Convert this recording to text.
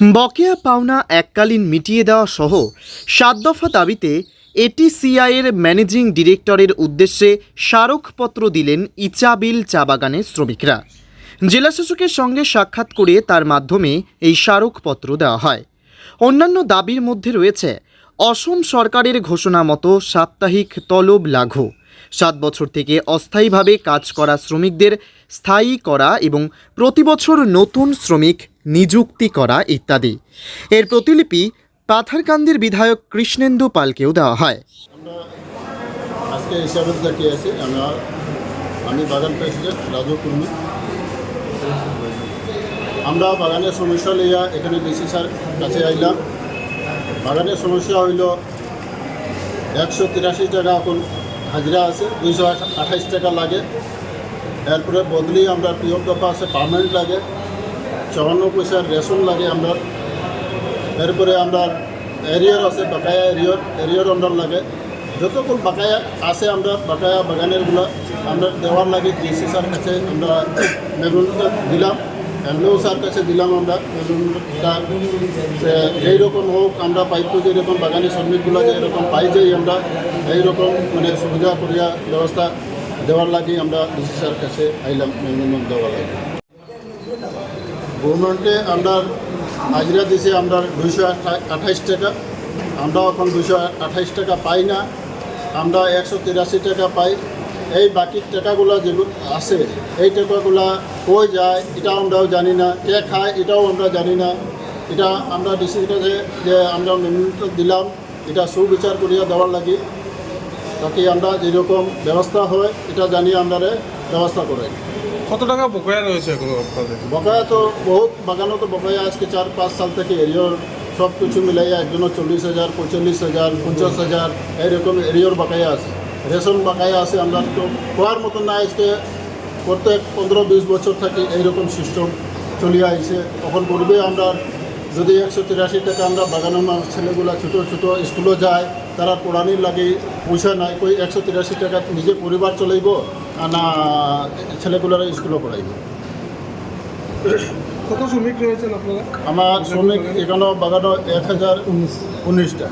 বকেয়া পাওনা এককালীন মিটিয়ে দেওয়া সহ ৭ দফা দাবিতে এটিসিআইয়ের ম্যানেজিং ডিরেক্টরের উদ্দেশ্যে স্মারকপত্র দিলেন ইচাবিল চা বাগানের শ্রমিকরা। জেলাশাসকের সঙ্গে সাক্ষাৎ করে তার মাধ্যমে এই স্মারকপত্র দেওয়া হয়। অন্যান্য দাবির মধ্যে রয়েছে অসম সরকারের ঘোষণা মতো সাপ্তাহিক তলব লাঘু, 7 বছর থেকে অস্থায়ীভাবে কাজ করা শ্রমিকদের স্থায়ী করা এবং প্রতিবছর নতুন শ্রমিক নিযুক্তি করা ইত্যাদি। এর প্রতিলিপি পাথারকান্দির বিধায়ক কৃষ্ণেন্দু পালকেও দেওয়া হয়। আমরা আজকে হিসাবে দেখে আছি আমি বাগান প্রেসিডেন্ট রাজু কুর্মী। আমরা বাগানের সমস্যা লইয়া এখানে ডিসি স্যার কাছে আইলাম। বাগানের সমস্যা হইল 183 টাকা এখন হাজিরা আছে, 228 টাকা লাগে। এরপরে বদলি আমরা পিওর দফা আছে পার্মানেন্ট লাগে, 54 পয়সার রেশন লাগে আমরা। এরপরে আমরা এরিয়ার আছে বাকায়া এরিয়ার অন্ডার লাগে। যতক্ষণ বাকায়া আছে আমরা বাকায়া বাগানেরগুলো আমরা দেওয়ার লাগে ডিসি স্যার কাছে আমরা মেমোরেন্ডাম দিলাম, এমএলএ স্যার কাছে দিলাম আমরা মেমোরেন্ডামটা। এইরকম হোক আমরা পাইতো, যেরকম বাগানি শ্রমিকগুলো যেরকম পাই যাই আমরা এইরকম মানে সুবিধা করিয়া ব্যবস্থা দেওয়ার লাগে আমরা ডিসি স্যার কাছে আইলাম মেমোরেন্ডাম দেওয়ার লাগে। গভর্নমেন্টে আমরা হাজিরা দিছে আমরা 228 টাকা, আমরা এখন 228 টাকা পাই না, আমরা 183 টাকা পাই। এই বাকি টাকাগুলো যেগুলো আছে এই টাকাগুলো কই যায় এটাও আমরাও জানি না, কে খায় এটাও আমরা জানি না। এটা আমরা ডিসির কাছে যে আমরা মেমোরেন্ডাম দিলাম, এটা সুবিচার করিয়া দেওয়ার লাগে, তাকে আমরা যেরকম ব্যবস্থা হয় এটা জানিয়ে আমরা ব্যবস্থা করে। কত টাকা বকেয়া রয়েছে এগুলো আপনাদের? বকেয়া তো বহুত বাগানও তো বকেয়া আজকে 4-5 সাল থেকে এরিয়র সব কিছু মিলাইয়া একজনের 40,000, 45,000, 50,000 এইরকম এরিয়র বাকায়া আছে, রেশন বাকায়া আছে। আমরা তো কোয়ার মতন না, আজকে প্রত্যেক 15-20 বছর থাকি এইরকম সিস্টেম চলিয়ে আইছে। তখন করবে আমরা যদি 183 টাকা আমরা বাগানের ছেলেগুলা ছোটো ছোটো স্কুলে যায়, তারা পড়ানির লাগে পয়সা নাই, কই 183 টাকা নিজে পরিবার চলাইব না ছেলেগুলারা স্কুলে পড়াইব। কত শ্রমিক রয়েছেন আপনারা? আমার শ্রমিক এখানে বাগানো 1019টা।